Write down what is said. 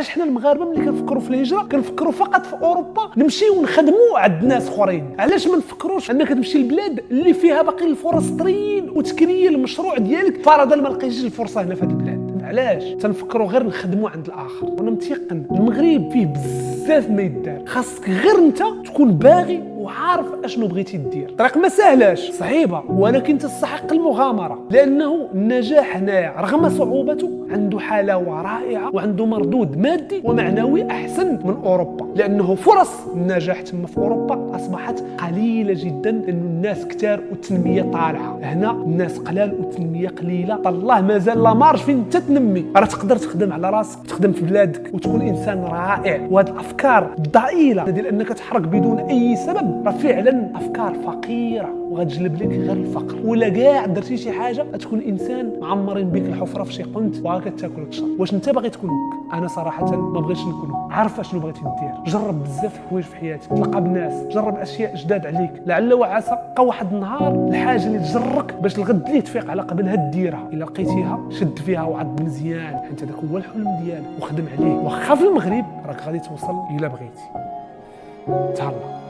علاش حنا المغاربه ملي كنفكروا في الهجره كنفكروا فقط في اوروبا نمشيو ونخدموا عند ناس اخرين؟ علاش ما نفكروش انك تمشي لبلاد اللي فيها باقي الفرص طريين وتكري المشروع ديالك فرضا ما لقيتيش الفرصه هنا في هذه البلاد؟ علاش تنفكروا غير نخدموا عند الاخر؟ وانا متيقن المغرب فيه بزاف ما يدار، خاصك غير انت تكون باغي وعارف اشنو بغيتي دير. الطريق ما سهلاش، صعيبه، ولكن تستحق المغامره، لانه النجاح هنايا رغم صعوبته عنده حلاوه رائعه وعنده مردود مادي ومعنوي احسن من اوروبا، لانه فرص النجاح تما في اوروبا اصبحت قليله جدا، لانه الناس كتار والتنميه طالعه. هنا الناس قلال والتنميه قليله، الله مازال لا مارج فين انت تنمي. راه تقدر تخدم على راسك وتخدم في بلادك وتكون انسان رائع. وهاد الافكار الضئيله ديال انك تحرك بدون اي سبب راه فعلا افكار فقيره وغتجلب لك غير الفقر، ولا كاع درتي شي حاجه تكون انسان معمرين بك الحفره في شي قنت وكتاكل الشر. واش انت باغي تكون هكا؟ انا صراحه ما بغيتش نكون عارف اشنو بغيتي دير. جرب بزاف الحوايج في حياتك، تلقى بناس، جرب اشياء جداد عليك، لعل وعسى بقى واحد النهار الحاجه اللي تجرك باش الغد اللي تفيق على قبلها ديرها. الا لقيتيها شد فيها وعض مزيان، حيت هذاك هو الحلم ديالك، وخدم عليه. واخا في المغرب راك غادي توصل الا بغيتي. تهلا.